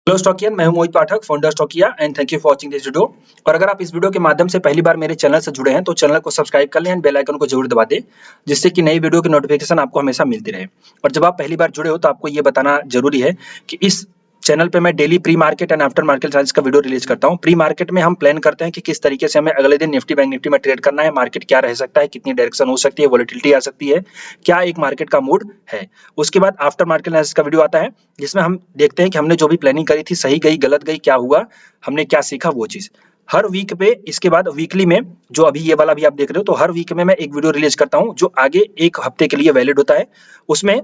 Hello Stockian, मैं हूं Mohit Pathak, founder Stockia and thank you for watching this video. और अगर आप इस वीडियो के माध्यम से पहली बार मेरे चैनल से जुड़े हैं तो चैनल को सब्सक्राइब कर लें एंड बेल आइकन को जरूर दबा दें, जिससे कि नई वीडियो की नोटिफिकेशन आपको हमेशा मिलती रहे। और जब आप पहली बार जुड़े हो तो आपको ये बताना जरूरी है कि इस चैनल पे मैं daily pre market and after market analysis का वीडियो रिलीज करता हूं। प्री मार्केट में हम प्लान करते हैं कि किस तरीके से हमें अगले दिन निफ्टी बैंक निफ्टी में ट्रेड करना है, मार्केट क्या रह सकता है, कितनी डायरेक्शन हो सकती है, वोलेटिलिटी आ सकती है, क्या एक मार्केट का मूड है। उसके बाद आफ्टर मार्केट एनालिसिस का वीडियो आता है, जिसमें हम देखते हैं कि हमने जो भी प्लानिंग करी थी सही गई, गलत गई, क्या हुआ, हमने क्या सीखा वो चीज। हर वीक पे इसके बाद वीकली में जो अभी ये वाला भी आप देख रहे हो, तो हर वीक में मैं एक वीडियो रिलीज करता हूं जो आगे एक हफ्ते के लिए वैलिड होता है। उसमें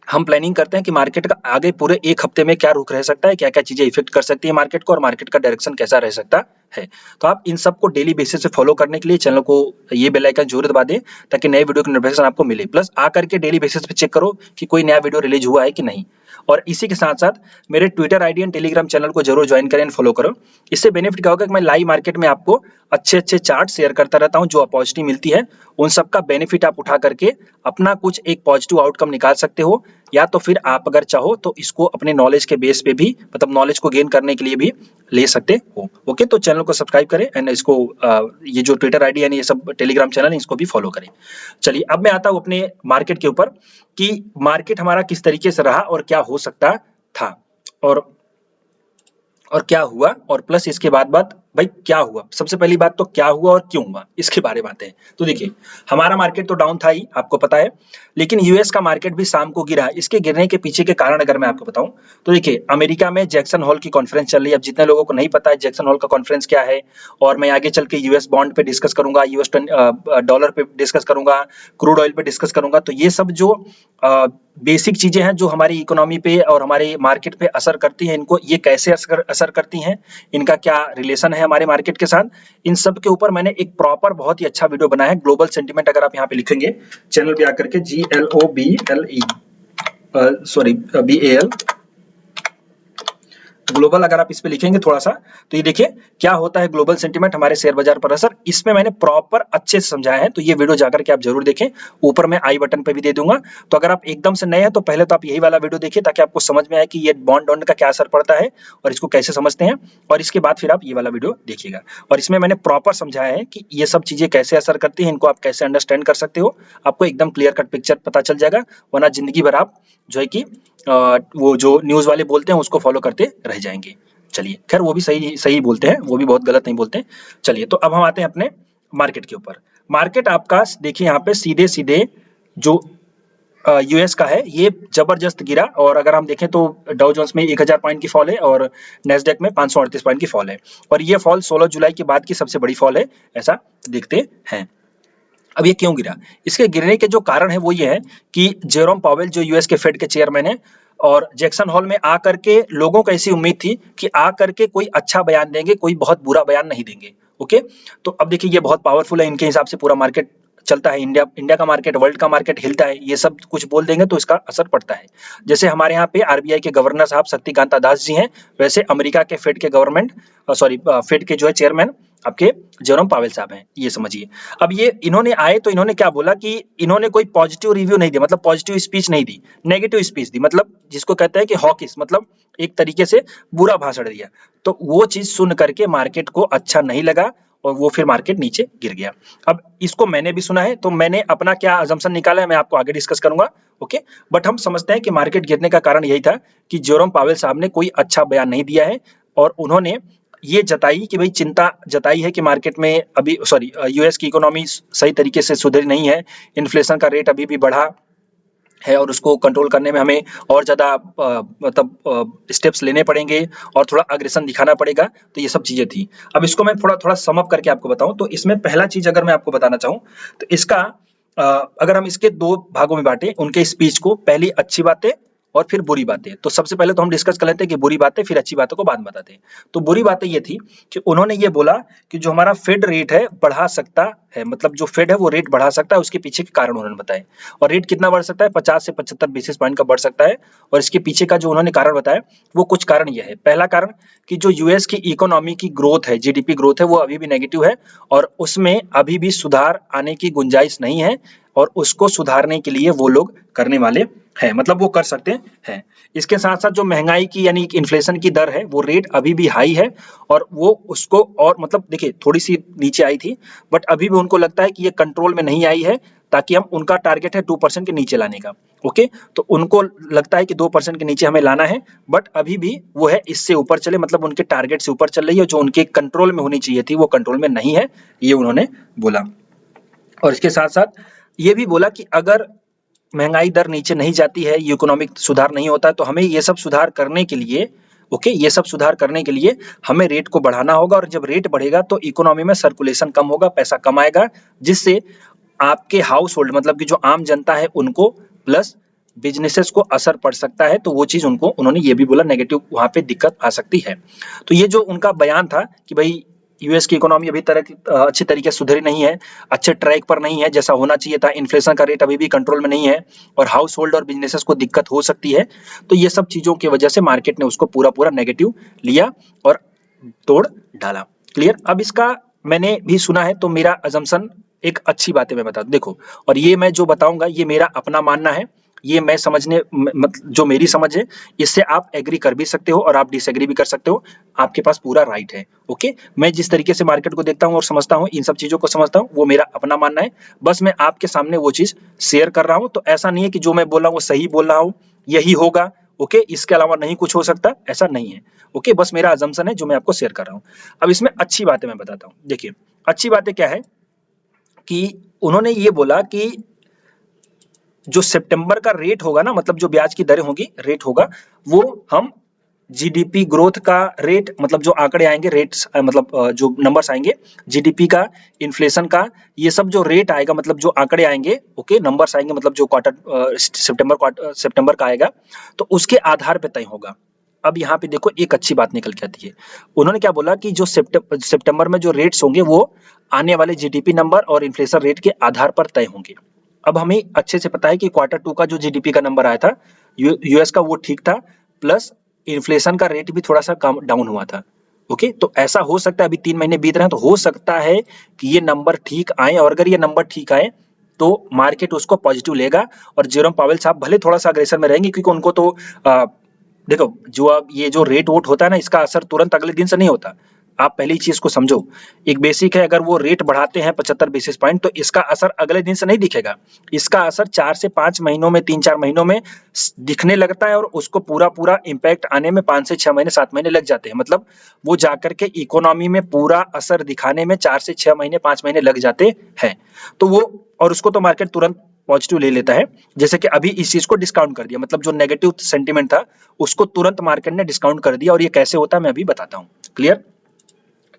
हम प्लानिंग करते हैं कि मार्केट का आगे पूरे एक हफ्ते में क्या रुख रह सकता है, क्या क्या चीजें इफेक्ट कर सकती है मार्केट को, और मार्केट का डायरेक्शन कैसा रह सकता है। तो आप इन सबको डेली बेसिस पे फॉलो करने के लिए चैनल को ये बेल आइकन जरूर दबा दें, ताकि नए वीडियो की नोटिफिकेशन आपको मिले। प्लस आकर के डेली बेसिस पे चेक करो कि कोई नया वीडियो रिलीज हुआ है कि नहीं। और इसी के साथ साथ मेरे Twitter ID and Telegram channel को जरूर ज्वाइन करें एंड फॉलो करो। इससे बेनिफिट क्या होगा कि मैं लाइव मार्केट में आपको अच्छे अच्छे चार्ट शेयर करता रहता हूं, जो अपॉर्चुनिटी मिलती है उन सब का बेनिफिट आप उठा करके अपना कुछ एक पॉजिटिव आउटकम निकाल सकते हो। या तो फिर आप अगर चाहो तो इसको अपने नॉलेज के बेस पे भी, मतलब नॉलेज को गेन करने के लिए भी ले सकते हो। ओके, तो चैनल को सब्सक्राइब करें एंड इसको ये जो ट्विटर आईडी है, ये सब टेलीग्राम चैनल है, इसको भी फॉलो करें। चलिए अब मैं आता हूं अपने मार्केट के ऊपर कि मार्केट हमारा किस तरीके से रहा और क्या हो सकता था, और क्या हुआ, और प्लस इसके बाद भाई क्या हुआ। सबसे पहली बात तो क्या हुआ और क्यों हुआ, इसके बारे में आते हैं। तो देखिए, हमारा मार्केट तो डाउन था ही, आपको पता है, लेकिन यूएस का मार्केट भी शाम को गिरा। इसके गिरने के पीछे के कारण अगर मैं आपको बताऊं तो देखिए, अमेरिका में जैक्सन हॉल की कॉन्फ्रेंस चल रही है। अब जितने लोगों को नहीं पता है जैक्सन हॉल का कॉन्फ्रेंस क्या है, और मैं आगे चल के यूएस बॉन्ड पे डिस्कस करूंगा, यूएस डॉलर पे डिस्कस करूंगा, क्रूड ऑयल पे डिस्कस करूंगा। तो ये सब जो बेसिक चीजें हैं जो हमारी इकोनॉमी पे और हमारे मार्केट पे असर करती हैं, इनको ये कैसे असर करती हैं, इनका क्या रिलेशन है हमारे मार्केट के साथ, इन सब के ऊपर मैंने एक प्रॉपर बहुत ही अच्छा वीडियो बनाया है। ग्लोबल सेंटीमेंट अगर आप यहाँ पे लिखेंगे चैनल पे आकर के, GLOBLE सॉरी BAL ग्लोबल, अगर आप इस पे लिखेंगे थोड़ा सा, तो ये देखिए क्या होता है ग्लोबल सेंटीमेंट हमारे शेयर बाजार पर असर। इसमें मैंने प्रॉपर अच्छे से समझाया है, तो ये वीडियो जाकर के आप जरूर देखें। ऊपर मैं आई बटन पे भी दे दूंगा। तो अगर आप एकदम से नए हैं तो पहले तो आप यही वाला वीडियो देखिए, ताकि आपको समझ में आए कि ये बॉन्ड का क्या असर पड़ता है और इसको कैसे समझते हैं। और इसके बाद फिर आप ये वाला वीडियो देखिएगा, और इसमें मैंने प्रॉपर समझाया है कि ये सब चीजें कैसे असर करती हैं, इनको आप कैसे अंडरस्टैंड कर सकते हो। आपको एकदम क्लियर कट पिक्चर पता चल जाएगा, वरना जिंदगी भर आप जो है कि वो जो न्यूज वाले बोलते हैं उसको फॉलो करते रह जाएंगे। चलिए, खैर वो भी सही सही बोलते हैं, वो भी बहुत गलत नहीं बोलते। चलिए, तो अब हम आते हैं अपने मार्केट के ऊपर। मार्केट आपका देखिए यहाँ पे सीधे सीधे जो यूएस का है, ये जबरदस्त गिरा। और अगर हम देखें तो डाउ जोन्स में 1000 पॉइंट की फॉल है और नेस्डैक में 538 पॉइंट की फॉल है। और ये फॉल 16 जुलाई के बाद की सबसे बड़ी फॉल है, ऐसा देखते हैं। अब ये क्यों गिरा, इसके गिरने के जो कारण है वो ये है कि जेरोम पावेल जो यूएस के फेड के चेयरमैन है, और जैक्सन हॉल में आकर के लोगों को ऐसी उम्मीद थी कि आकर के कोई अच्छा बयान देंगे, कोई बहुत बुरा बयान नहीं देंगे। ओके, तो अब देखिए ये बहुत पावरफुल है, इनके हिसाब से पूरा मार्केट चलता है, इंडिया का मार्केट, वर्ल्ड का मार्केट हिलता है। ये सब कुछ बोल देंगे तो इसका असर पड़ता है। जैसे हमारे यहाँ पे आरबीआई के गवर्नर साहब शक्तिकांत दास जी हैं, वैसे अमेरिका के फेड के फेड के जो है चेयरमैन आपके जेरोम पावेल साहब हैं, ये समझिए। अब ये इन्होंने आए तो इन्होंने क्या बोला कि इन्होंने कोई पॉजिटिव रिव्यू नहीं दिया, मतलब पॉजिटिव स्पीच नहीं दी, नेगेटिव स्पीच दी, मतलब जिसको कहते हैं कि हॉकिश, मतलब एक तरीके से बुरा भाषण दिया। तो वो चीज सुन करके मार्केट को अच्छा नहीं लगा और वो फिर मार्केट नीचे गिर गया। अब इसको मैंने भी सुना है, तो मैंने अपना क्या अजम्पशन निकाला है मैं आपको आगे डिस्कस करूंगा। ओके, बट हम समझते हैं कि मार्केट गिरने का कारण यही था कि जेरोम पावेल साहब ने कोई अच्छा बयान नहीं दिया है, और उन्होंने ये जताई कि भाई चिंता जताई है कि मार्केट में अभी यूएस की इकोनॉमी सही तरीके से सुधरी नहीं है, इन्फ्लेशन का रेट अभी भी बढ़ा है, और उसको कंट्रोल करने में हमें और ज्यादा मतलब स्टेप्स लेने पड़ेंगे और थोड़ा अग्रेशन दिखाना पड़ेगा। तो ये सब चीजें थी। अब इसको मैं थोड़ा थोड़ा सम अप करके आपको बताऊं, तो इसमें पहला चीज अगर मैं आपको बताना चाहूं तो इसका अगर हम इसके दो भागों में बांटे उनके स्पीच को, पहली अच्छी बातें और फिर बुरी बातें। तो सबसे पहले तो हम डिस्कस कर लेते हैं कि बुरी बातें, फिर अच्छी बातों को बाद में बताते हैं। तो बुरी बातें ये थी कि उन्होंने ये बोला कि जो हमारा फेड रेट है बढ़ा सकता है, मतलब जो फेड है वो रेट बढ़ा सकता है, उसके पीछे के कारण उन्होंने बताए। और रेट कितना बढ़ सकता है, 50 से 75 बेसिस पॉइंट का बढ़ सकता है। और इसके पीछे का जो उन्होंने कारण बताया वो कुछ कारण ये है। पहला कारण कि जो यूएस की इकोनॉमी की ग्रोथ है, जीडीपी ग्रोथ है, वो अभी भी नेगेटिव है और उसमें अभी भी सुधार आने की गुंजाइश नहीं है, और उसको सुधारने के लिए वो लोग करने वाले है, मतलब वो कर सकते हैं। इसके साथ साथ जो महंगाई की यानी इन्फ्लेशन की दर है वो रेट अभी भी हाई है और वो उसको और मतलब देखिए थोड़ी सी नीचे आई थी बट अभी भी उनको लगता है कि ये कंट्रोल में नहीं आई है, ताकि हम उनका टारगेट है 2% के नीचे लाने का। ओके, तो उनको लगता है कि 2% के नीचे हमें लाना है, बट अभी भी वो है इससे ऊपर चले, मतलब उनके टारगेट से ऊपर चल रही है, जो उनके कंट्रोल में होनी चाहिए थी वो कंट्रोल में नहीं है, ये उन्होंने बोला। और इसके साथ साथ ये भी बोला कि अगर महंगाई दर नीचे नहीं जाती है, ये इकोनॉमिक सुधार नहीं होता है, तो हमें ये सब सुधार करने के लिए ओके, ये सब सुधार करने के लिए हमें रेट को बढ़ाना होगा, और जब रेट बढ़ेगा तो इकोनॉमी में सर्कुलेशन कम होगा, पैसा कम आएगा, जिससे आपके हाउस होल्ड मतलब कि जो आम जनता है उनको प्लस बिजनेसेस को असर पड़ सकता है। तो वो चीज उनको उन्होंने ये भी बोला नेगेटिव वहां पे दिक्कत आ सकती है। तो ये जो उनका बयान था कि भाई यूएस की इकोनॉमी अभी अच्छे तरीके से सुधरी नहीं है, अच्छे ट्रैक पर नहीं है जैसा होना चाहिए था, इन्फ्लेशन का रेट अभी भी कंट्रोल में नहीं है और हाउस होल्ड और बिजनेसेस को दिक्कत हो सकती है। तो ये सब चीजों की वजह से मार्केट ने उसको पूरा पूरा नेगेटिव लिया और तोड़ डाला। क्लियर? अब इसका मैंने भी सुना है तो मेरा अजम्पशन एक अच्छी बात है, मैं बता दूं देखो, और ये मैं जो बताऊंगा ये मेरा अपना मानना है, ये मैं समझने जो मेरी समझ है, इससे आप एग्री कर भी सकते हो और आप डिसएग्री भी कर सकते हो, आपके पास पूरा राइट है। ओके, मैं जिस तरीके से मार्केट को देखता हूं और समझता हूं, इन सब चीजों को समझता हूं, वो मेरा अपना मानना है, बस मैं आपके सामने वो चीज शेयर कर रहा हूं। तो ऐसा नहीं है कि जो मैं बोल रहा हूं वो सही बोल रहा हूं, यही होगा, ओके, इसके अलावा नहीं कुछ हो सकता, ऐसा नहीं है। ओके, बस मेरा अजम्पशन है जो मैं आपको शेयर कर रहा हूं। अब इसमें अच्छी बातें मैं बताता हूं। देखिए अच्छी बातें क्या है कि उन्होंने ये बोला कि जो सितंबर का रेट होगा ना, मतलब जो ब्याज की दरें होगी, रेट होगा, वो हम जीडीपी ग्रोथ का रेट, मतलब जो आंकड़े आएंगे रेट्स, मतलब जो नंबर्स आएंगे जीडीपी का, इन्फ्लेशन का, ये सब जो रेट आएगा, मतलब जो आंकड़े आएंगे, ओके, नंबर्स आएंगे, मतलब जो क्वार्टर सितंबर का आएगा, तो उसके आधार पे तय होगा। अब यहाँ पे देखो एक अच्छी बात निकल के आती है। उन्होंने क्या बोला कि जो सितंबर में जो रेट्स होंगे वो आने वाले जीडीपी नंबर और इन्फ्लेशन रेट के आधार पर तय होंगे। अब हमें अच्छे से पता है कि क्वार्टर 2 का जो जीडीपी का नंबर आया था यूएस का, वो ठीक था, प्लस इन्फ्लेशन का रेट भी थोड़ा सा कम डाउन हुआ था। ओके, तो ऐसा हो सकता है, अभी 3 महीने बीत रहे हैं, तो हो सकता है कि ये नंबर ठीक आए, और अगर ये नंबर ठीक आए तो मार्केट उसको पॉजिटिव लेगा, और जेरोम पावेल साहब भले थोड़ा सा अग्रेसर में रहेंगे, क्योंकि उनको तो देखो जो अब ये जो रेट वोट होता है ना, इसका असर तुरंत अगले दिन से नहीं होता। आप पहली चीज को समझो, एक बेसिक है, अगर वो रेट बढ़ाते हैं 75 बेसिस पॉइंट, तो इसका असर अगले दिन से नहीं दिखेगा, इसका असर 4 से 5 महीनों में, 3-4 महीनों में दिखने लगता है, और उसको पूरा पूरा इम्पैक्ट आने में 5 से 6 महीने, 7 महीने लग जाते हैं। मतलब वो जाकर के इकोनॉमी में पूरा असर दिखाने में 4 से 6 महीने, 5 महीने लग जाते हैं। तो वो, और उसको तो मार्केट तुरंत पॉजिटिव ले लेता है, जैसे कि अभी इस चीज को डिस्काउंट कर दिया, मतलब जो नेगेटिव सेंटीमेंट था उसको तुरंत मार्केट ने डिस्काउंट कर दिया, और ये कैसे होता है मैं अभी बताता हूँ। क्लियर?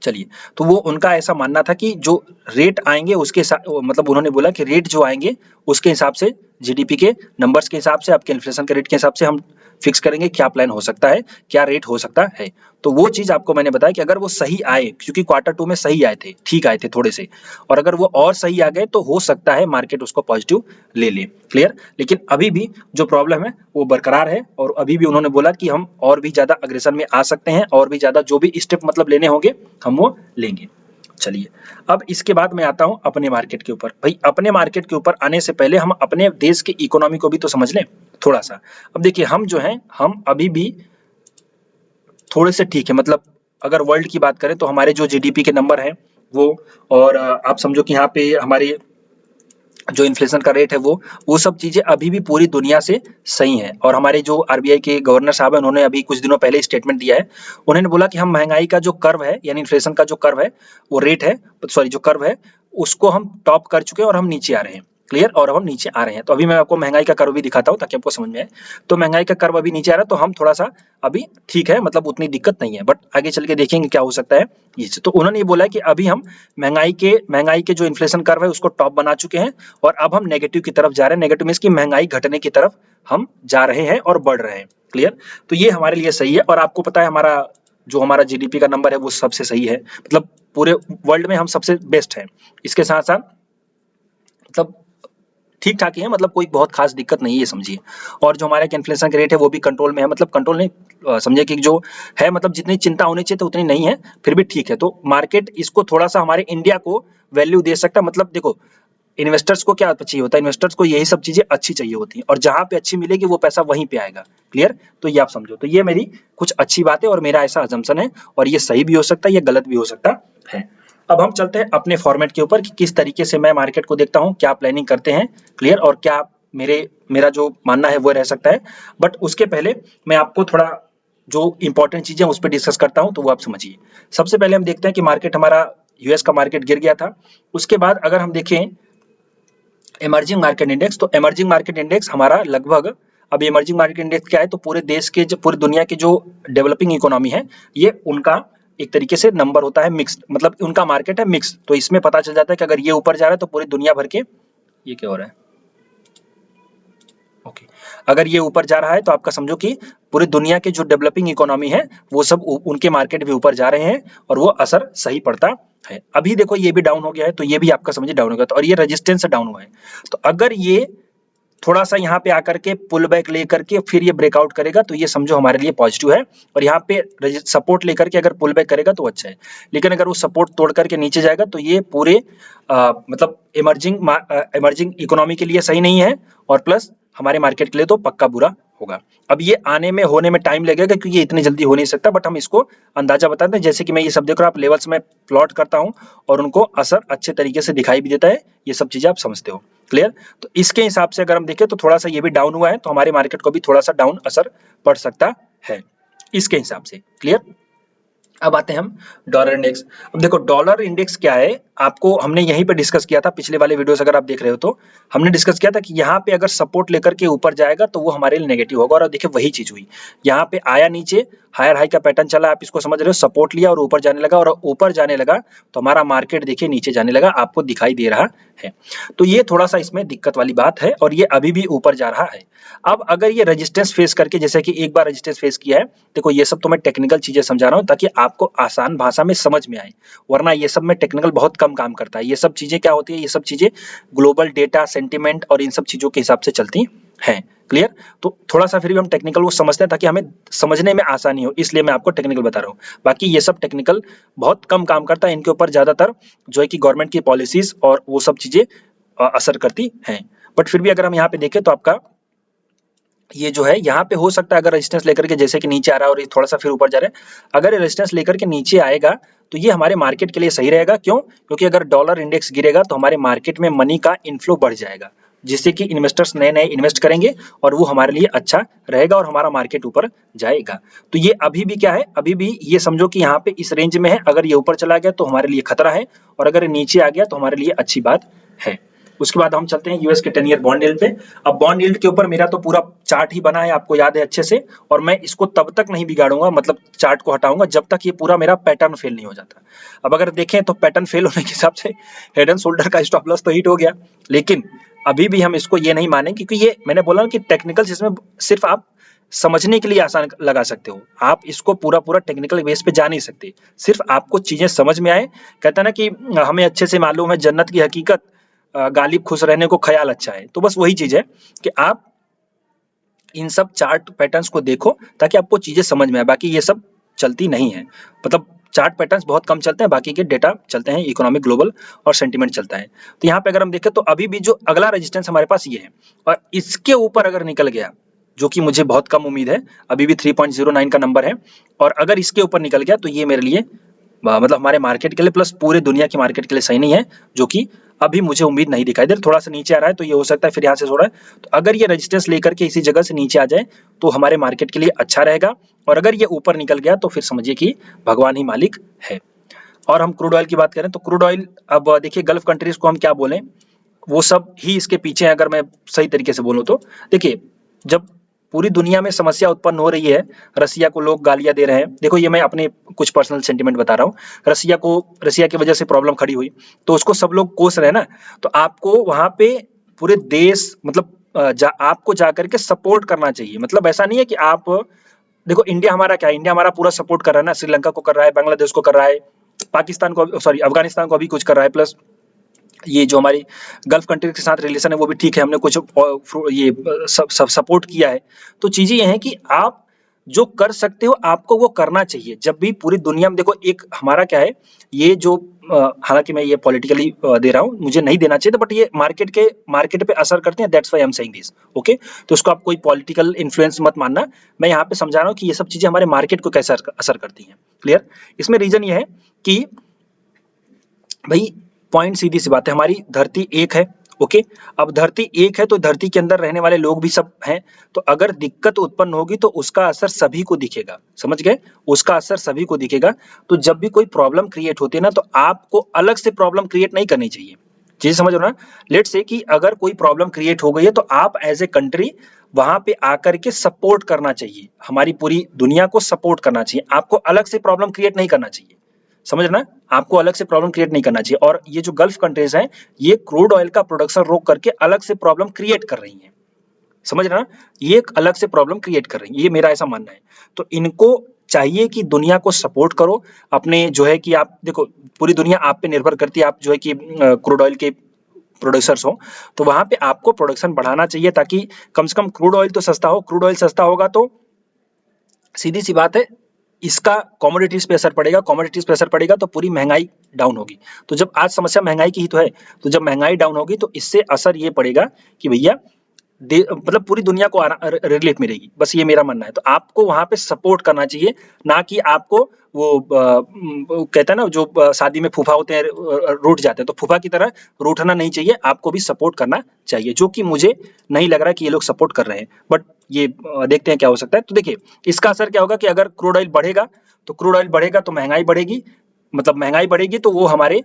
चलिए, तो वो उनका ऐसा मानना था कि जो रेट आएंगे उसके मतलब उन्होंने बोला कि रेट जो आएंगे उसके हिसाब से, जीडीपी के नंबर्स के हिसाब से, आपके इन्फ्लेशन के रेट के हिसाब से हम फिक्स करेंगे क्या प्लान हो सकता है, क्या रेट हो सकता है। तो वो चीज आपको मैंने बताया कि अगर वो सही आए, क्योंकि क्वार्टर 2 में सही आए थे, ठीक आए थे थोड़े से, और अगर वो और सही आ गए तो हो सकता है मार्केट उसको पॉजिटिव ले ले। क्लियर? लेकिन अभी भी जो प्रॉब्लम है वो बरकरार है, और अभी भी उन्होंने बोला कि हम और भी ज्यादा अग्रेशन में आ सकते हैं, और भी ज्यादा जो भी स्टेप मतलब लेने होंगे हम वो लेंगे। चलिए, अब इसके बाद मैं आता हूं अपने मार्केट के ऊपर। भाई अपने मार्केट के ऊपर आने से पहले हम अपने देश की इकोनॉमी को भी तो समझ लें थोड़ा सा। अब देखिए हम जो हैं, हम अभी भी थोड़े से ठीक है, मतलब अगर वर्ल्ड की बात करें तो हमारे जो जीडीपी के नंबर हैं वो, और आप समझो कि यहाँ पे हमारे जो इन्फ्लेशन का रेट है वो सब चीजें अभी भी पूरी दुनिया से सही हैं। और हमारे जो आरबीआई के गवर्नर साहब हैं, उन्होंने अभी कुछ दिनों पहले स्टेटमेंट दिया है, उन्होंने बोला कि हम महंगाई का जो कर्व है, यानी इन्फ्लेशन का जो कर्व है, वो रेट है, सॉरी जो कर्व है, उसको हम टॉप कर चुके हैं और हम नीचे आ रहे हैं। क्लियर? और हम नीचे आ रहे हैं, तो अभी मैं आपको महंगाई का कर्व भी दिखाता हूँ ताकि आपको समझ में आए। तो महंगाई का कर्व अभी नीचे आ रहा है, तो हम थोड़ा सा अभी ठीक है, मतलब उतनी दिक्कत नहीं है, बट आगे चल के देखेंगे क्या हो सकता है ये। तो उन्होंने ये बोला है कि अभी हम महंगाई के जो इन्फ्लेशन कर्व है उसको टॉप बना चुके हैं, और अब हम नेगेटिव की तरफ जा रहे हैं। नेगेटिव मींस की महंगाई घटने की तरफ हम जा रहे हैं और बढ़ रहे हैं। क्लियर? तो ये हमारे लिए सही है, और आपको पता है हमारा जीडीपी का नंबर है वो सबसे सही है, मतलब पूरे वर्ल्ड में हम सबसे बेस्ट हैं। इसके साथ साथ मतलब ठीक ठाक ही है, मतलब कोई बहुत खास दिक्कत नहीं है, ये समझिए। और जो हमारा इन्फ्लेशन का रेट है वो भी कंट्रोल में है, मतलब कंट्रोल नहीं, समझिए कि जो है, मतलब जितनी चिंता होनी चाहिए तो उतनी नहीं है, फिर भी ठीक है। तो मार्केट इसको थोड़ा सा हमारे इंडिया को वैल्यू दे सकता है। मतलब देखो इन्वेस्टर्स को क्या चाहिए होता है, इन्वेस्टर्स को यही सब चीजें अच्छी चाहिए होती हैं, और जहां पे अच्छी मिलेगी वो पैसा वहीं पे आएगा। क्लियर? तो ये आप समझो, तो ये मेरी कुछ अच्छी बात है और मेरा ऐसा अजम्पशन है, और ये सही भी हो सकता है, ये गलत भी हो सकता है। अब हम चलते हैं अपने फॉर्मेट के ऊपर कि किस तरीके से मैं मार्केट को देखता हूँ, क्या प्लानिंग करते हैं। क्लियर? और क्या मेरा जो मानना है वो रह सकता है। बट उसके पहले मैं आपको थोड़ा जो इंपॉर्टेंट चीजें उस पर डिस्कस करता हूं, तो वो आप समझिए। सबसे पहले हम देखते हैं कि मार्केट हमारा, यूएस का मार्केट गिर गया था। उसके बाद अगर हम देखें इमर्जिंग मार्केट इंडेक्स, तो इमर्जिंग मार्केट इंडेक्स हमारा लगभग, अब इमर्जिंग मार्केट इंडेक्स क्या है, तो पूरे देश के पूरी दुनिया की जो डेवलपिंग इकोनॉमी है, ये उनका एक तरीके से नंबर होता है मिक्स, मतलब उनका मार्केट है मिक्स। तो इसमें पता चल जाता है कि अगर ये ऊपर जा रहा है तो पूरी दुनिया भर के, ये क्या हो रहा है, ओके, अगर ये ऊपर जा रहा है तो आपका समझो कि पूरी दुनिया के जो डेवलपिंग इकोनॉमी है वो सब उनके मार्केट भी ऊपर जा रहे हैं, और वो असर सही पड़ता है। अभी देखो ये भी डाउन हो गया है, तो ये भी आपका समझिए डाउन हो गया, तो और ये रेजिस्टेंस से डाउन हुआ है। तो अगर ये थोड़ा सा यहाँ पे आकर के पुल बैक लेकर के फिर ये ब्रेकआउट करेगा, तो ये समझो हमारे लिए पॉजिटिव है। और यहाँ पे सपोर्ट लेकर के अगर पुल बैक करेगा तो अच्छा है, लेकिन अगर वो सपोर्ट तोड़ करके नीचे जाएगा तो ये पूरे मतलब इमर्जिंग इकोनॉमी के लिए सही नहीं है, और प्लस हमारे मार्केट के लिए तो पक्का बुरा होगा। अब ये आने में होने में टाइम लगेगा, क्योंकि ये इतनी जल्दी हो नहीं सकता, बट हम इसको अंदाजा बताते हैं। जैसे कि मैं ये सब देख रहा हूँ, आप लेवल्स में प्लॉट करता हूँ और उनको असर अच्छे तरीके से दिखाई भी देता है, ये सब चीजें आप समझते हो। क्लियर? तो इसके हिसाब से अगर हम देखें तो थोड़ा सा ये भी डाउन हुआ है, तो हमारे मार्केट को भी थोड़ा सा डाउन असर पड़ सकता है इसके हिसाब से। क्लियर? अब आते हैं हम डॉलर इंडेक्स। अब देखो डॉलर इंडेक्स क्या है, आपको हमने यहीं पे डिस्कस किया था पिछले वाले वीडियोस, अगर आप देख रहे हो तो हमने डिस्कस किया था कि यहाँ पे अगर सपोर्ट लेकर के ऊपर जाएगा तो वो हमारे लिए नेगेटिव होगा, और देखिए वही चीज हुई। यहाँ पे आया नीचे, हायर हाई का पैटर्न चला, आप इसको समझ रहे हो, सपोर्ट लिया और ऊपर जाने लगा, और ऊपर जाने लगा तो हमारा मार्केट देखिए नीचे जाने लगा, आपको दिखाई दे रहा है। तो ये थोड़ा सा इसमें दिक्कत वाली बात है, और ये अभी भी ऊपर जा रहा है। अब अगर ये रेजिस्टेंस फेस करके, जैसे कि एक बार रेजिस्टेंस फेस किया है, देखो ये सब तो मैं टेक्निकल चीजें समझा रहा हूँ ताकि आपको आसान भाषा में समझ में आए, वरना ये सब में टेक्निकल बहुत कम काम करता है। ये सब चीजें क्या होती है, ये सब चीजें ग्लोबल डेटा, सेंटिमेंट और इन सब चीजों के हिसाब से चलती हैं। क्लियर? तो थोड़ा सा फिर भी हम टेक्निकल वो समझते हैं ताकि हमें समझने में आसानी हो, इसलिए मैं आपको टेक्निकल बता रहा हूँ। बाकी ये सब टेक्निकल बहुत कम काम करता है, इनके ऊपर ज्यादातर जो है कि गवर्नमेंट की पॉलिसीज और वो सब चीजें असर करती हैं। बट फिर भी अगर हम यहाँ पे देखें तो आपका ये जो है यहाँ पे हो सकता है, अगर रेजिस्टेंस लेकर के जैसे कि नीचे आ रहा है और ये थोड़ा सा फिर ऊपर जा रहा है, अगर ये रेजिस्टेंस लेकर के नीचे आएगा तो ये हमारे मार्केट के लिए सही रहेगा। क्यों? क्योंकि अगर डॉलर इंडेक्स गिरेगा तो हमारे मार्केट में मनी का इनफ्लो बढ़ जाएगा, जिससे कि इन्वेस्टर्स नए नए इन्वेस्ट करेंगे, और वो हमारे लिए अच्छा रहेगा, और हमारा मार्केट ऊपर जाएगा। तो ये अभी भी क्या है, अभी भी ये समझो कि यहाँ पे इस रेंज में है, अगर ये ऊपर चला गया तो हमारे लिए खतरा है, और अगर नीचे आ गया तो हमारे लिए अच्छी बात है। उसके बाद हम चलते हैं यूएस के 10 ईयर बॉन्ड यील्ड पे। अब बॉन्ड यील्ड के ऊपर मेरा तो पूरा चार्ट ही बना है, आपको याद है अच्छे से, और मैं इसको तब तक नहीं बिगाड़ूंगा, मतलब चार्ट को हटाऊंगा जब तक ये पूरा मेरा पैटर्न फेल नहीं हो जाता। अब अगर देखें तो पैटर्न फेल होने के हिसाब से हेड एंड शोल्डर का स्टॉप लॉस तो हिट हो गया, लेकिन अभी भी हम इसको ये नहीं माने, क्योंकि ये मैंने बोला कि टेक्निकल, इसमें सिर्फ आप समझने के लिए आसान लगा सकते हो, आप इसको पूरा पूरा टेक्निकल बेस पे जा नहीं सकते। सिर्फ आपको चीजें समझ में आए, कहता ना कि हमें अच्छे से मालूम है जन्नत की हकीकत, गालिब खुश रहने को ख्याल अच्छा है। तो बस वही चीज है कि आप इन सब चार्ट पैटर्न्स को देखो ताकि आपको चीजें समझ में आए। बाकी ये सब चलती नहीं है, मतलब चार्ट पैटर्न्स बहुत कम चलते हैं, बाकी के डेटा चलते हैं, इकोनॉमिक, ग्लोबल और सेंटीमेंट चलता है। तो यहाँ पे अगर हम देखें तो अभी भी जो अगला रेजिस्टेंस हमारे पास ये है, और इसके ऊपर अगर निकल गया, जो कि मुझे बहुत कम उम्मीद है, अभी भी 3.09 का नंबर है, और अगर इसके ऊपर निकल गया तो ये मेरे लिए मतलब हमारे मार्केट के लिए प्लस पूरे दुनिया की मार्केट के लिए सही नहीं है, जो कि अभी मुझे उम्मीद नहीं दिखाई दे रहा। थोड़ा सा नीचे आ रहा है तो ये हो सकता है फिर यहाँ से थोड़ा, तो अगर ये रेजिस्टेंस लेकर के इसी जगह से नीचे आ जाए तो हमारे मार्केट के लिए अच्छा रहेगा, और अगर ये ऊपर निकल गया तो फिर समझिए कि भगवान ही मालिक है। और हम क्रूड ऑयल की बात करें तो क्रूड ऑयल, अब देखिए गल्फ कंट्रीज को हम क्या बोलें, वो सब ही इसके पीछे है, अगर मैं सही तरीके से बोलूं तो। देखिए जब पूरी दुनिया में समस्या उत्पन्न हो रही है, रसिया को लोग गालियां दे रहे हैं, देखो ये मैं अपने कुछ पर्सनल सेंटीमेंट बता रहा हूँ, रसिया की वजह से प्रॉब्लम खड़ी हुई तो उसको सब लोग कोस रहे हैं ना, तो आपको वहां पे पूरे देश, मतलब आपको जाकर के सपोर्ट करना चाहिए। मतलब ऐसा नहीं है कि आप, देखो इंडिया हमारा क्या है, इंडिया हमारा पूरा सपोर्ट कर रहा है ना, श्रीलंका को कर रहा है, बांग्लादेश को कर रहा है, पाकिस्तान को, सॉरी अफगानिस्तान को अभी कुछ कर रहा है, प्लस ये जो हमारी गल्फ कंट्री के साथ रिलेशन है वो भी ठीक है, हमने कुछ ये सब सपोर्ट किया है। तो चीजें ये हैं कि आप जो कर सकते हो आपको वो करना चाहिए। जब भी पूरी दुनिया में देखो, एक हमारा क्या है, ये जो हालाँकि मैं ये पॉलिटिकली दे रहा हूँ, मुझे नहीं देना चाहिए था, बट ये मार्केट पे असर करते हैं, that's why I am saying this, okay. तो इसको आप कोई पॉलिटिकल इन्फ्लुएंस मत मानना, मैं यहाँ पे समझा रहा हूँ कि ये सब चीजें हमारे मार्केट को कैसे असर करती हैं। क्लियर? इसमें रीजन ये है कि भाई पॉइंट सीधी सी बात है, हमारी धरती एक है, ओके। अब धरती एक है तो धरती के अंदर रहने वाले लोग भी सब हैं, तो अगर दिक्कत उत्पन्न होगी तो उसका असर सभी को दिखेगा, समझ गए? उसका असर सभी को दिखेगा। तो जब भी कोई प्रॉब्लम क्रिएट होती है ना, तो आपको अलग से प्रॉब्लम क्रिएट नहीं करनी चाहिए। चीज समझ रहे हो ना? लेट्स से कि अगर कोई प्रॉब्लम क्रिएट हो गई है, तो आप एज ए कंट्री वहां पे आकर के सपोर्ट करना चाहिए, हमारी पूरी दुनिया को सपोर्ट करना चाहिए, आपको अलग से प्रॉब्लम क्रिएट नहीं करना चाहिए। समझ रहे ना? आपको अलग से प्रॉब्लम क्रिएट नहीं करना चाहिए। और ये जो गल्फ कंट्रीज हैं, ये क्रूड ऑयल का प्रोडक्शन रोक करके अलग से प्रॉब्लम क्रिएट कर रही हैं। समझ रहे ना? ये एक अलग से प्रॉब्लम क्रिएट कर रही है, ये मेरा ऐसा मानना है। तो इनको चाहिए कि दुनिया को सपोर्ट करो, अपने जो है कि आप देखो, पूरी दुनिया आप पे निर्भर करती है, आप जो है कि क्रूड ऑयल के प्रोड्यूसर्स हो, तो वहां पे आपको प्रोडक्शन बढ़ाना चाहिए, ताकि कम से कम क्रूड ऑयल तो सस्ता हो। क्रूड ऑयल सस्ता होगा तो सीधी सी बात है, इसका कमोडिटीज पे असर पड़ेगा, कमोडिटीज पे असर पड़ेगा तो पूरी महंगाई डाउन होगी। तो जब आज समस्या महंगाई की ही तो है, तो जब महंगाई डाउन होगी तो इससे असर ये पड़ेगा कि भैया मतलब पूरी दुनिया को रिलीफ मिलेगी। बस ये मेरा मानना है। तो आपको वहां पे सपोर्ट करना चाहिए, ना कि आपको वो कहते हैं ना, जो शादी में फूफा होते हैं रूठ जाते हैं, तो फूफा की तरह रूठना नहीं चाहिए, आपको भी सपोर्ट करना चाहिए, जो कि मुझे नहीं लग रहा कि ये लोग सपोर्ट कर रहे हैं। बट ये देखते हैं क्या हो सकता है। तो देखिए इसका असर क्या होगा कि अगर क्रूड ऑयल बढ़ेगा, तो क्रूड ऑयल बढ़ेगा तो महंगाई बढ़ेगी, मतलब महंगाई बढ़ेगी तो वो हमारे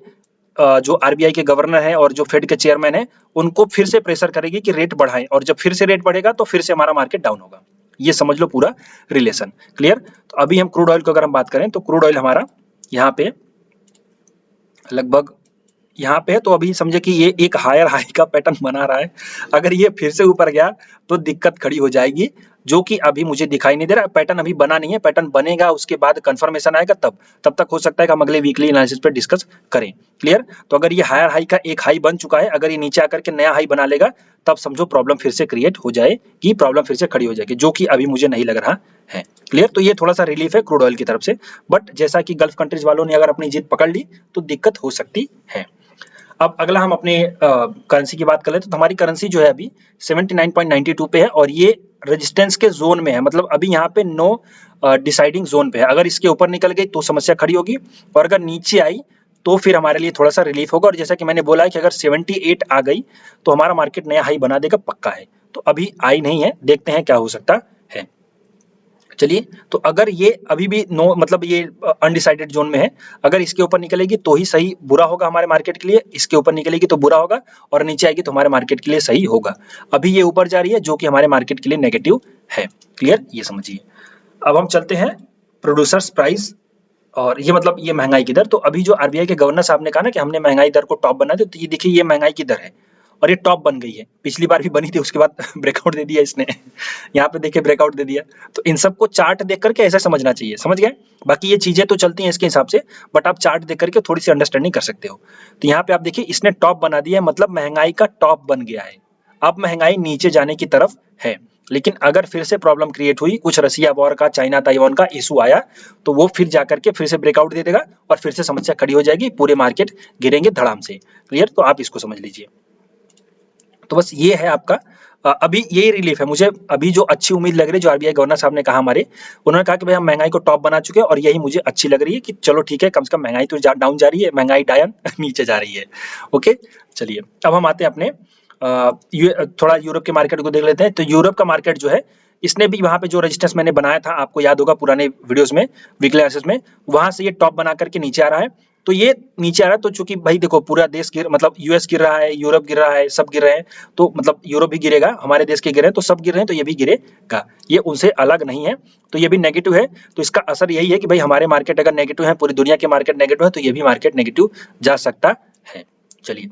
जो आरबीआई के गवर्नर हैं और जो फेड के चेयरमैन हैं, उनको फिर से प्रेशर करेगी कि रेट बढ़ाएं, और जब फिर से रेट बढ़ेगा तो फिर से हमारा मार्केट डाउन होगा। ये समझ लो पूरा रिलेशन। क्लियर? तो अभी हम क्रूड ऑयल को अगर हम बात करें, तो क्रूड ऑयल हमारा यहाँ पे लगभग यहाँ पे है, तो अभी समझे कि ये एक हायर हाई का पैटर्न बना रहा है। अगर ये फिर से ऊपर गया तो दिक्कत खड़ी हो जाएगी, जो कि अभी मुझे दिखाई नहीं दे रहा। पैटर्न अभी बना नहीं है, पैटर्न बनेगा, उसके बाद कंफर्मेशन आएगा, तब तक हो सकता है कि हम अगले वीकली एनालिसिस पे डिस्कस करें। क्लियर? तो अगर ये हायर हाई का एक हाई बन चुका है, अगर ये नीचे आकर के नया हाई बना लेगा, तब समझो प्रॉब्लम फिर से क्रिएट हो जाएगी, प्रॉब्लम फिर से खड़ी हो जाएगी, जो कि अभी मुझे नहीं लग रहा है। क्लियर? तो ये थोड़ा सा रिलीफ है क्रूड ऑयल की तरफ से, बट जैसा कि गल्फ कंट्रीज वालों ने अगर अपनी जीत पकड़ ली तो दिक्कत हो सकती है। अब अगला हम अपने करेंसी की बात कर लेते हैं। तो हमारी करेंसी जो है अभी 79.92 पे है, और ये रेजिस्टेंस के जोन में है, मतलब अभी यहाँ पे नो डिसाइडिंग जोन पे है। अगर इसके ऊपर निकल गई तो समस्या खड़ी होगी, और अगर नीचे आई तो फिर हमारे लिए थोड़ा सा रिलीफ होगा। और जैसा कि मैंने बोला है कि अगर 78 आ गई तो हमारा मार्केट नया हाई बना देगा, पक्का है। तो अभी आई नहीं है, देखते हैं क्या हो सकता है। चलिए, तो अगर ये अभी भी नो, मतलब ये अनडिसाइडेड जोन में है, अगर इसके ऊपर निकलेगी तो ही सही, बुरा होगा हमारे मार्केट के लिए, इसके ऊपर निकलेगी तो बुरा होगा, और नीचे आएगी तो हमारे मार्केट के लिए सही होगा। अभी ये ऊपर जा रही है, जो कि हमारे मार्केट के लिए नेगेटिव है। क्लियर? ये समझिए। अब हम चलते हैं प्रोड्यूसर्स प्राइस, और ये मतलब ये महंगाई की दर। तो अभी जो आरबीआई के गवर्नर साहब ने कहा ना कि हमने महंगाई दर को टॉप बना दिया, तो ये देखिए ये महंगाई की दर है, और ये टॉप बन गई है। पिछली बार भी बनी थी, उसके बाद ब्रेकआउट दे दिया इसने। यहाँ पे देखिए ब्रेकआउट दे दिया। तो इन सबको चार्ट देख करके ऐसा समझना चाहिए, समझ गए? बाकी ये चीजें तो चलती हैं इसके हिसाब से, बट आप चार्ट देख करके थोड़ी सी अंडरस्टैंडिंग कर सकते हो। तो यहाँ पे आप देखिए इसने टॉप बना दिया है, मतलब महंगाई का टॉप बन गया है। अब महंगाई नीचे जाने की तरफ है, लेकिन अगर फिर से प्रॉब्लम क्रिएट हुई, कुछ रसिया वॉर का, चाइना ताइवान का इशू आया, तो वो फिर जाकर के फिर से ब्रेकआउट दे देगा, और फिर से समस्या खड़ी हो जाएगी, पूरे मार्केट गिरेंगे धड़ाम से। क्लियर? तो आप इसको समझ लीजिए। तो बस ये है आपका अभी यही रिलीफ है। मुझे अभी जो अच्छी उम्मीद लग रही है, जो आरबीआई गवर्नर साहब ने कहा हमारे, उन्होंने कहा कि भाई हम महंगाई को टॉप बना चुके हैं, और यही मुझे अच्छी लग रही है कि चलो ठीक है, कम से कम महंगाई तो डाउन जा रही है, महंगाई डायन नीचे जा रही है। ओके, चलिए अब हम आते हैं अपने थोड़ा यूरोप के मार्केट को देख लेते हैं। तो यूरोप का मार्केट जो है, इसने भी वहां पे जो रेजिस्टेंस मैंने बनाया था, आपको याद होगा पुराने वीडियोस में, वीकली एनालिसिस में, वहां से ये टॉप बना करके नीचे आ रहा है। तो ये नीचे आ रहा है, तो चूंकि भाई देखो पूरा देश मतलब यूएस गिर रहा है, यूरोप गिर रहा है, सब गिर रहे हैं, तो मतलब यूरोप भी गिरेगा, हमारे देश के गिर रहे हैं, तो सब गिर रहे हैं, तो ये भी गिरेगा, ये उनसे अलग नहीं है। तो ये भी नेगेटिव है, तो इसका असर यही है कि भाई हमारे मार्केट अगर नेगेटिव है, पूरी दुनिया के मार्केट नेगेटिव है, तो ये भी मार्केट नेगेटिव जा सकता है। चलिए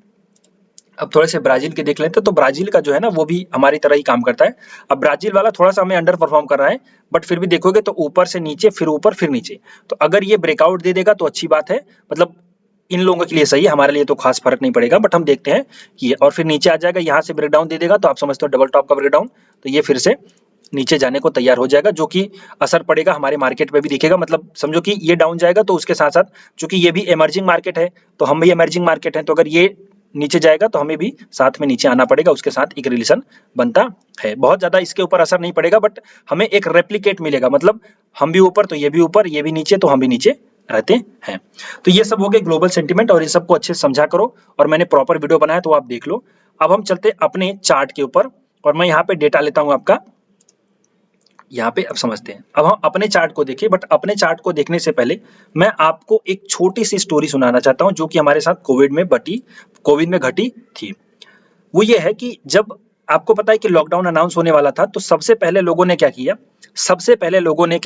अब थोड़े से ब्राजील के देख लेते हैं। तो ब्राजील का जो है ना, वो भी हमारी तरह ही काम करता है। अब ब्राजील वाला थोड़ा सा हमें अंडर परफॉर्म कर रहा है, बट फिर भी देखोगे तो ऊपर से नीचे, फिर ऊपर, फिर नीचे। तो अगर ये ब्रेकआउट दे देगा तो अच्छी बात है, मतलब इन लोगों के लिए सही है, हमारे लिए तो खास फर्क नहीं पड़ेगा, बट हम देखते हैं कि और फिर नीचे आ जाएगा, यहाँ से ब्रेकडाउन दे देगा, तो आप समझते हो डबल टॉप का ब्रेकडाउन, तो ये फिर से नीचे जाने को तैयार हो जाएगा, जो कि असर पड़ेगा हमारे मार्केट पे भी दिखेगा। मतलब समझो कि ये डाउन जाएगा तो उसके साथ साथ, चूंकि ये भी इमर्जिंग मार्केट है तो हम भी इमर्जिंग मार्केट है, तो अगर ये नीचे जाएगा तो हमें भी साथ में नीचे आना पड़ेगा, उसके साथ एक रिलेशन बनता है। बहुत ज्यादा इसके ऊपर असर नहीं पड़ेगा, बट हमें एक रेप्लिकेट मिलेगा, मतलब हम भी ऊपर तो ये भी ऊपर, ये भी नीचे तो हम भी नीचे रहते हैं। तो ये सब हो गए ग्लोबल सेंटीमेंट, और इन सबको अच्छे से समझा करो, और मैंने प्रॉपर वीडियो बनाया तो आप देख लो। अब हम चलते अपने चार्ट के ऊपर, और मैं यहाँ पे डेटा लेता हूँ आपका, यहाँ पे अब समझते हैं। अब हम अपने चार्ट को देखिए, बट अपने चार्ट को देखने से पहले मैं आपको एक छोटी सी स्टोरी सुनाना चाहता हूँ, जो कि हमारे साथ कोविड में घटी थी। वो ये है कि जब आपको पता है कि लॉकडाउन अनाउंस होने वाला था, तो सबसे पहले लोगों ने क्या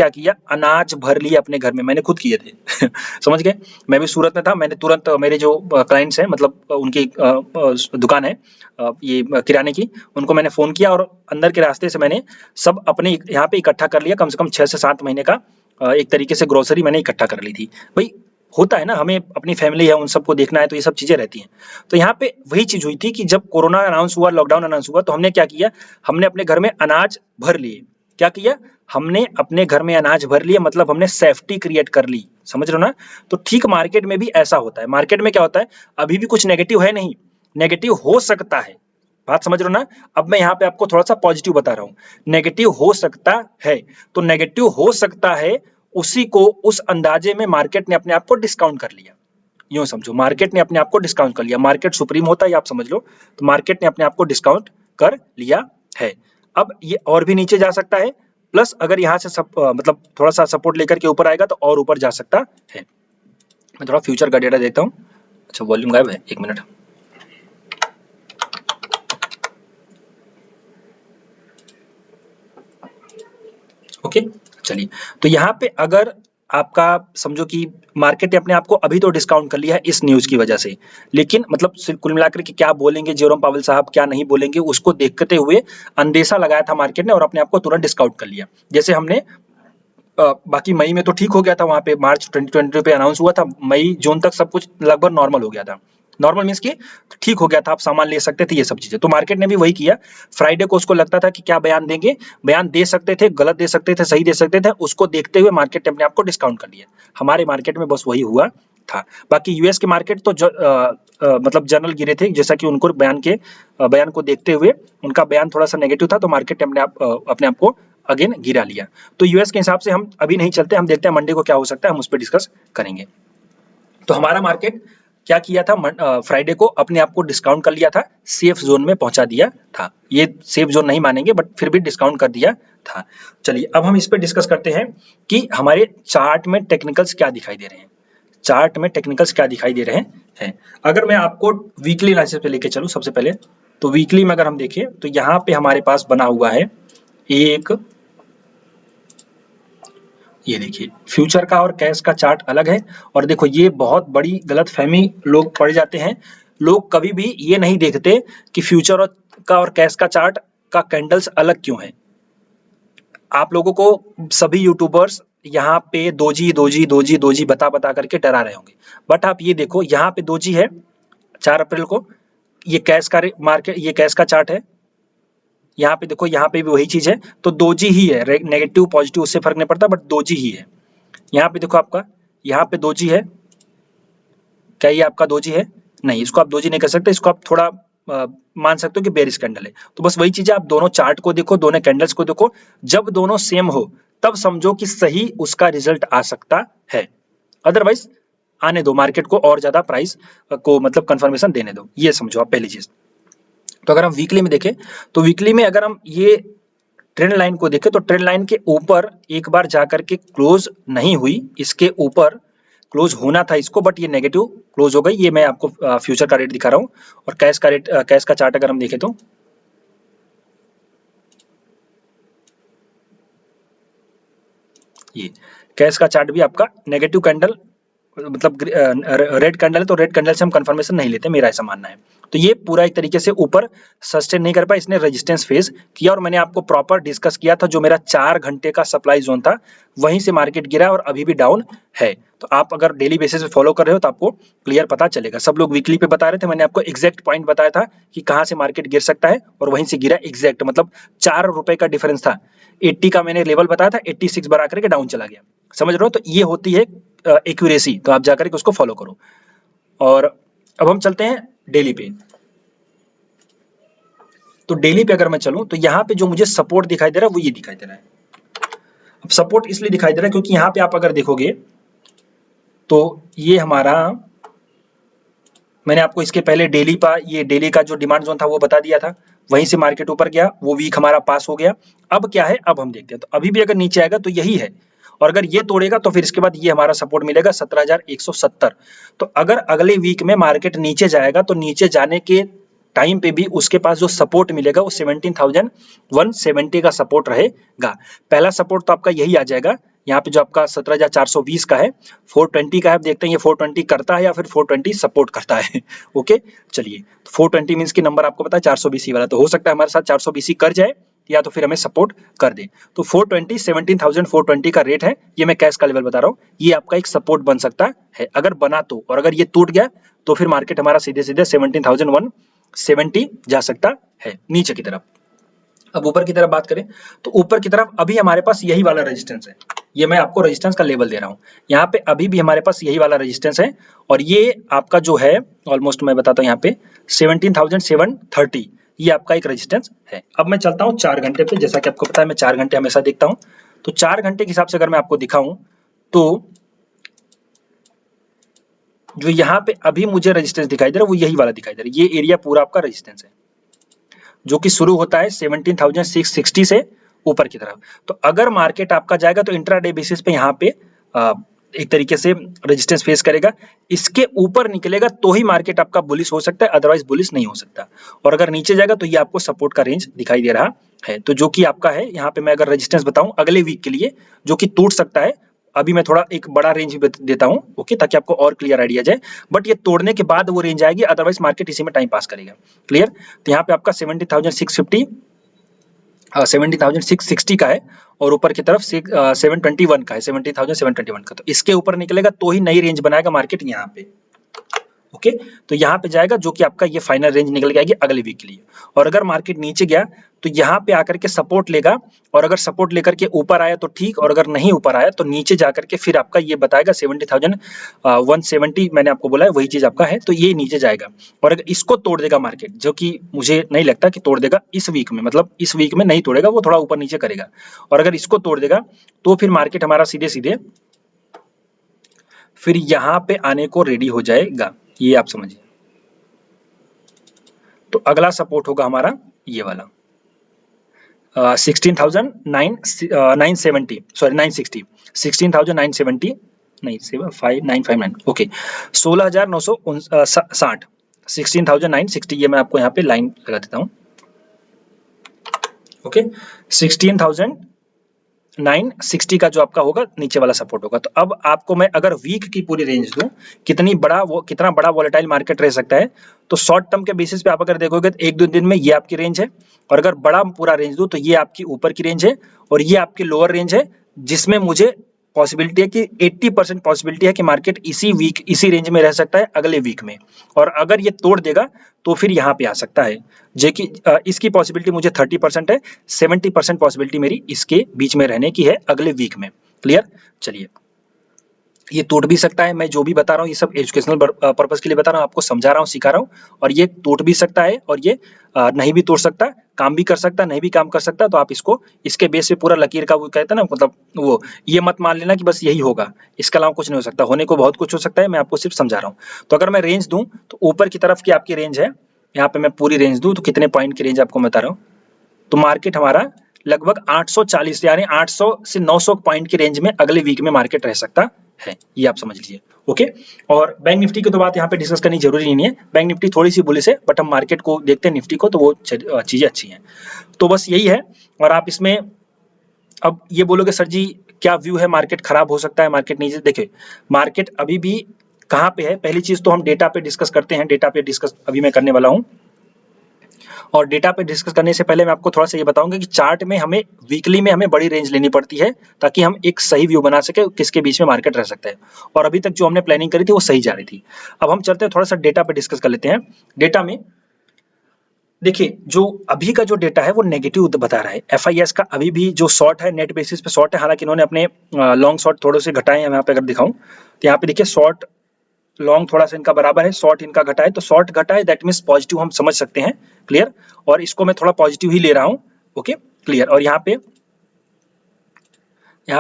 किया, अनाज भर लिए अपने घर में। मैंने खुद किए थे समझ गए। मैं भी सूरत में था, मैंने तुरंत मेरे जो क्लाइंट्स हैं, मतलब उनकी दुकान है ये किराने की, उनको मैंने फोन किया, और अंदर के रास्ते से मैंने सब अपने यहाँ पे इकट्ठा कर लिया। कम से कम 6 से 7 महीने का एक तरीके से ग्रोसरी मैंने इकट्ठा कर ली थी। भाई होता है ना, हमें अपनी फैमिली है उन सबको देखना है, तो ये सब चीजें रहती हैं। तो यहाँ पे वही चीज हुई थी कि जब कोरोना अनाउंस हुआ, लॉकडाउन अनाउंस हुआ, तो हमने क्या किया, हमने अपने घर में अनाज भर लिए। क्या किया, हमने अपने घर में अनाज भर लिए, मतलब हमने सेफ्टी क्रिएट कर ली। समझ रहे हो ना। तो ठीक मार्केट में भी ऐसा होता है। मार्केट में क्या होता है, अभी भी कुछ नेगेटिव है नहीं, नेगेटिव हो सकता है, बात समझ रहे हो ना। अब मैं यहाँ पे आपको थोड़ा सा पॉजिटिव बता रहा हूँ, नेगेटिव हो सकता है, तो नेगेटिव हो सकता है, उसी को उस अंदाजे में मार्केट ने अपने आप को डिस्काउंट कर लिया। यूं समझो, मार्केट ने अपने आप को डिस्काउंट कर लिया। मार्केट सुप्रीम होता है, आप समझ लो। तो मार्केट ने अपने आप को डिस्काउंट कर लिया है। अब ये और भी नीचे जा सकता है, प्लस अगर यहाँ से मतलब थोड़ा सा सपोर्ट लेकर के ऊपर आएगा तो और ऊपर जा सकता है। मैं थोड़ा फ्यूचर का डेटा देखता हूँ। अच्छा, वॉल्यूम गायब है, एक मिनट। ओके, चलिए। तो यहाँ पे अगर आपका समझो कि मार्केट ने अपने आप को अभी तो डिस्काउंट कर लिया है इस न्यूज की वजह से, लेकिन मतलब कुल मिलाकर के क्या बोलेंगे जेरोम पावेल साहब, क्या नहीं बोलेंगे, उसको देखते हुए अंदेशा लगाया था मार्केट ने, और अपने आप को तुरंत डिस्काउंट कर लिया। जैसे हमने बाकी मई में तो ठीक हो गया था, वहां पे मार्च 2020 पे अनाउंस हुआ था, मई जून तक सब कुछ लगभग नॉर्मल हो गया था। नॉर्मल मींस कि ठीक हो गया था, आप सामान ले सकते थे, ये सब चीजें। तो मार्केट ने भी वही किया। फ्राइडे को उसको लगता था कि क्या बयान देंगे, बयान दे सकते थे, गलत दे सकते थे, सही दे सकते थे, उसको देखते हुए मार्केट ने अपने आप को डिस्काउंट कर लिया। हमारे मार्केट में बस वही हुआ था। बाकी यूएस के मार्केट तो मतलब जनरल गिरे थे, जैसा कि उनको बयान को देखते हुए उनका बयान थोड़ा सा नेगेटिव था, तो मार्केट ने अपने आप को अगेन गिरा लिया। तो यूएस के हिसाब से हम अभी नहीं चलते, हम देखते हैं मंडे को क्या हो सकता है, हम उस पर डिस्कस करेंगे। तो हमारा मार्केट क्या किया था, फ्राइडे को अपने आप को डिस्काउंट कर लिया था, सेफ जोन में पहुंचा दिया था। ये सेफ जोन नहीं मानेंगे, बट फिर भी डिस्काउंट कर दिया था। चलिए, अब हम इस पे डिस्कस करते हैं कि हमारे चार्ट में टेक्निकल्स क्या दिखाई दे रहे हैं। चार्ट में टेक्निकल्स क्या दिखाई दे रहे हैं। अगर मैं आपको वीकली एनालिसिस पे लेके चलूं सबसे पहले, तो वीकली में अगर हम देखें तो यहाँ पे हमारे पास बना हुआ है एक, ये देखिए, फ्यूचर का और कैश का चार्ट अलग है। और देखो, ये बहुत बड़ी गलतफहमी लोग पड़ जाते हैं। लोग कभी भी ये नहीं देखते कि फ्यूचर का और कैश का चार्ट का कैंडल्स अलग क्यों है। आप लोगों को सभी यूट्यूबर्स यहाँ पे दोजी दोजी दोजी दोजी बता बता करके डरा रहे होंगे, बट आप ये देखो, यहाँ पे दोजी है 4 अप्रैल को, ये कैश का मार्केट, ये कैश का चार्ट है। यहाँ पे देखो, यहाँ पे भी वही चीज है, तो दोजी ही है, नेगेटिव पॉजिटिव उससे फर्क नहीं पड़ता, बट दोजी ही है। यहाँ पे देखो, आपका यहाँ पे दोजी है, क्या ये आपका दोजी है? नहीं, इसको आप दोजी नहीं कर सकते, इसको आप थोड़ा मान सकते हो कि बेरिश कैंडल है। तो बस वही चीज है, आप दोनों चार्ट को देखो, दोनों कैंडल्स को देखो, जब दोनों सेम हो तब समझो कि सही उसका रिजल्ट आ सकता है, अदरवाइज आने दो, मार्केट को और ज्यादा प्राइस को मतलब कंफर्मेशन देने दो, ये समझो आप पहली चीज। तो अगर हम वीकली में देखें, तो वीकली में अगर हम ये ट्रेंड लाइन को देखें, तो ट्रेंड लाइन के ऊपर एक बार जाकर के क्लोज नहीं हुई, इसके ऊपर क्लोज होना था इसको, बट ये नेगेटिव क्लोज हो गई। ये मैं आपको फ्यूचर का रेट दिखा रहा हूँ। और कैश का रेट, कैश का चार्ट अगर हम देखें, तो ये कैश का चार्ट भी आपका नेगेटिव कैंडल, मतलब रेड कैंडल है, तो रेड कैंडल से हम कंफर्मेशन नहीं लेते, मेरा ऐसा मानना है। तो ये पूरा एक तरीके से ऊपर सस्टेन नहीं कर पाया, इसने रेजिस्टेंस फेस किया, और मैंने आपको प्रॉपर डिस्कस किया था, जो मेरा 4 घंटे का सप्लाई जोन था वहीं से मार्केट गिरा और अभी भी डाउन है। तो आप अगर डेली बेसिस पे फॉलो कर रहे हो तो आपको क्लियर पता चलेगा। सब लोग वीकली पे बता रहे थे, मैंने आपको एग्जैक्ट पॉइंट बताया था कि कहां से मार्केट गिर सकता है, और वहीं से गिरा एग्जैक्ट, मतलब 4 रुपए का डिफरेंस था। 80 का मैंने लेवल बताया था, 86 बना करके डाउन चला गया, समझ रहे हो। तो ये होती है एक्यूरेसी, तो आप जाकर के उसको फॉलो करो। और अब हम चलते हैं डेली पे। तो डेली पे अगर मैं चलूं तो यहाँ पे जो मुझे सपोर्ट दिखाई दे रहा है वो ये दिखाई दे रहा है। अब सपोर्ट इसलिए दिखाई दे रहा है क्योंकि यहाँ पे आप अगर देखोगे तो ये हमारा, मैंने आपको इसके पहले डेली का, ये डेली का जो डिमांड जोन था वो बता दिया था, वहीं से मार्केट ऊपर गया, वो वीक हमारा पास हो गया। अब क्या है, अब हम देखते हैं, तो अभी भी अगर नीचे आएगा तो यही है, और अगर ये तोड़ेगा तो फिर इसके बाद ये हमारा सपोर्ट मिलेगा 17,170। तो अगर अगले वीक में मार्केट नीचे जाएगा तो नीचे जाने के टाइम पे भी उसके पास जो सपोर्ट मिलेगा वो 17,170 का सपोर्ट रहेगा। पहला सपोर्ट तो आपका यही आ जाएगा, यहाँ पे जो आपका 17,420 का है, 420 का है, अब देखते हैं ये 420 करता है या फिर 420 सपोर्ट करता है। ओके चलिए, 420 मींस की नंबर आपको पता है 420 वाला, तो हो सकता है हमारे साथ 420 कर जाए या तो फिर हमें सपोर्ट कर दे। तो 420 17,420 का रेट है, ये मैं कैश का लेवल बता रहा हूँ, ये आपका एक सपोर्ट बन सकता है अगर बना तो, और अगर ये टूट गया तो फिर मार्केट हमारा सीधे सीधे 17,170 जा सकता है नीचे की तरफ। अब ऊपर की तरफ बात करें तो ऊपर की तरफ अभी हमारे पास यही वाला रेजिस्टेंस है, ये मैं आपको रेजिस्टेंस का लेवल दे रहा हूँ, यहाँ पे अभी भी हमारे पास यही वाला रेजिस्टेंस है, और ये आपका जो है ऑलमोस्ट मैं बताता हूँ यहाँ पे 17,730, ये आपका एक रेजिस्टेंस है। अब मैं चलता हूँ 4 घंटे पे, जैसा कि आपको पता है मैं 4 घंटे हमेशा देखता हूँ, तो 4 घंटे के हिसाब से अगर मैं आपको दिखाऊं तो जो यहाँ पे अभी मुझे रेजिस्टेंस दिखाई दे रहा है वो यही वाला दिखाई दे रहा है, ये एरिया पूरा आपका रेजिस्टेंस है जो कि शुरू होता है 17,660 से ऊपर की तरफ। तो अगर मार्केट आपका जाएगा तो इंट्राडे बेसिस पे यहाँ पे एक तरीके से रेजिस्टेंस फेस करेगा, इसके ऊपर निकलेगा तो ही मार्केट आपका बुलिश हो सकता है, अदरवाइज बुलिश नहीं हो सकता। और अगर नीचे जाएगा तो ये आपको सपोर्ट का रेंज दिखाई दे रहा है, तो जो कि आपका है यहाँ पे मैं अगर रेजिस्टेंस बताऊं अगले वीक के लिए जो कि टूट सकता है, अभी मैं थोड़ा एक बड़ा रेंज भी देता हूं, ओके, ताकि आपको और क्लियर आइडिया जाए, बट ये तोड़ने के बाद वो रेंज आएगी, अदरवाइज मार्केट इसी में टाइम पास करेगा। क्लियर। तो यहाँ पे आपका 70,650 70,660 का है, और ऊपर की तरफ 721 का है, 70,721 का, तो इसके ऊपर निकलेगा तो ही नई रेंज बनाएगा मार्केट यहाँ पे। ओके, तो यहाँ पे जाएगा जो कि आपका ये फाइनल रेंज निकल के आएगी अगले वीक के लिए। और अगर मार्केट नीचे गया तो यहाँ पे आकर के सपोर्ट लेगा, और अगर सपोर्ट लेकर के ऊपर आया तो ठीक, और अगर नहीं ऊपर आया तो नीचे जाकर के फिर आपका ये बताएगा 70,170 मैंने आपको बोला है वही चीज आपका है, तो ये नीचे जाएगा। और अगर इसको तोड़ देगा मार्केट, जो कि मुझे नहीं लगता कि तोड़ देगा इस वीक में, मतलब इस वीक में नहीं तोड़ेगा, वो थोड़ा ऊपर नीचे करेगा, और अगर इसको तोड़ देगा तो फिर मार्केट हमारा सीधे सीधे फिर यहाँ पे आने को रेडी हो जाएगा, ये आप समझिए। तो अगला सपोर्ट होगा हमारा ये वाला 16,970 सॉरी 960 16,970 नहीं 75959 ओके 16,960 16,960, ये मैं आपको यहाँ पे लाइन लगा देता हूँ। ओके 16,960 का जो आपका होगा नीचे वाला सपोर्ट होगा। तो अब आपको मैं अगर वीक की पूरी रेंज दूं, कितना बड़ा वोलेटाइल मार्केट रह सकता है, तो शॉर्ट टर्म के बेसिस पे आप अगर देखोगे तो 1-2 दिन में ये आपकी रेंज है, और अगर बड़ा पूरा रेंज दूं तो ये आपकी ऊपर की रेंज है, और ये आपकी लोअर रेंज है, जिसमें मुझे पॉसिबिलिटी है कि 80% पॉसिबिलिटी है कि मार्केट इसी रेंज में रह सकता है अगले वीक में, और अगर ये तोड़ देगा तो फिर यहाँ पे आ सकता है, जो कि इसकी पॉसिबिलिटी मुझे 30% है, 70% पॉसिबिलिटी मेरी इसके बीच में रहने की है अगले वीक में। क्लियर। चलिए, ये टूट भी सकता है, मैं जो भी बता रहा हूँ ये सब एजुकेशनल पर्पस के लिए बता रहा हूँ, आपको समझा रहा हूँ, सिखा रहा हूँ, और ये टूट भी सकता है और ये नहीं भी टूट सकता, काम भी कर सकता, नहीं भी काम कर सकता। तो आप इसको इसके बेस पे पूरा लकीर का वो कहते हैं ना, मतलब वो ये मत मान लेना कि बस यही होगा, इसके अलावा कुछ नहीं हो सकता, होने को बहुत कुछ हो सकता है, मैं आपको सिर्फ समझा रहा हूँ। तो अगर मैं रेंज दूं तो ऊपर की तरफ की आपकी रेंज है, यहाँ पे मैं पूरी रेंज दूं तो कितने पॉइंट की रेंज आपको बता रहा हूँ, तो मार्केट हमारा लगभग 840 यानी 800 से 900 पॉइंट की रेंज में अगले वीक में मार्केट रह सकता है, ये आप समझ लीजिए। ओके, और बैंक निफ्टी की तो बात यहाँ पे डिस्कस करनी जरूरी नहीं है, बैंक निफ्टी थोड़ी सी बुलिश है, बट हम मार्केट को देखते हैं निफ्टी को, तो वो चीजें अच्छी हैं। तो बस यही है। और आप इसमें अब ये बोलोगे सर जी क्या व्यू है, मार्केट खराब हो सकता है, मार्केट नीचे, देखिए मार्केट अभी भी कहाँ पे है, पहली चीज तो हम डेटा पे डिस्कस करते हैं, डेटा पे डिस्कस अभी मैं करने वाला हूँ। और डेटा पे डिस्कस करने से पहले मैं आपको थोड़ा सा ये बताऊंगा कि चार्ट में हमें वीकली में हमें बड़ी रेंज लेनी पड़ती है, ताकि हम एक सही व्यू बना सके किसके बीच में मार्केट रह सकता है, और अभी तक जो हमने प्लानिंग करी थी वो सही जा रही थी। अब हम चलते हैं थोड़ा सा डेटा पे डिस्कस कर लेते हैं। देखिए जो अभी का जो डेटा है वो नेगेटिव बता रहा है। एफआईएस का अभी भी जो शॉर्ट है नेट बेसिस पे शॉर्ट है, हालांकि इन्होंने अपने लॉन्ग शॉर्ट थोड़े से घटाए हैं। यहाँ पे अगर दिखाऊं तो यहाँ पे देखिए शॉर्ट लॉन्ग थोड़ा सा इनका बराबर है, शॉर्ट इनका घटा है, तो शॉर्ट घटा है दैट मीन्स पॉजिटिव हम समझ सकते हैं। क्लियर, और इसको मैं थोड़ा पॉजिटिव ही ले रहा हूँ। Okay clear. और यहाँ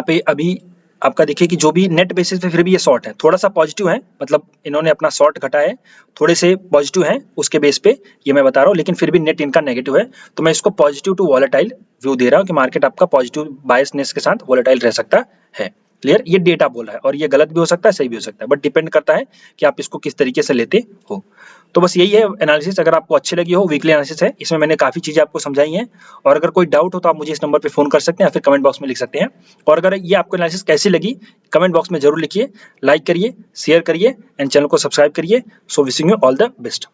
पे अभी आपका देखिए कि जो भी नेट बेसिस पे फिर भी ये शॉर्ट है, थोड़ा सा पॉजिटिव है, मतलब इन्होंने अपना शॉर्ट घटा है, थोड़े से पॉजिटिव है उसके बेस पे, ये मैं बता रहा हूँ, लेकिन फिर भी नेट इनका नेगेटिव है। तो मैं इसको पॉजिटिव टू वॉलेटाइल व्यू दे रहा हूँ कि मार्केट आपका पॉजिटिव बायसनेस के साथ वॉलेटाइल रह सकता है। क्लियर, ये डेटा बोल रहा है और ये गलत भी हो सकता है सही भी हो सकता है, बट डिपेंड करता है कि आप इसको किस तरीके से लेते हो। तो बस यही है एनालिसिस। अगर आपको अच्छी लगी हो, वीकली एनालिसिस है, इसमें मैंने काफी चीजें आपको समझाई हैं। और अगर कोई डाउट हो तो आप मुझे इस नंबर पे फोन कर सकते हैं या फिर कमेंट बॉक्स में लिख सकते हैं। और अगर ये आपको एनालिसिस कैसी लगी कमेंट बॉक्स में जरूर लिखिए, लाइक करिए, शेयर करिए एंड चैनल को सब्सक्राइब करिए। So wishing you all the best.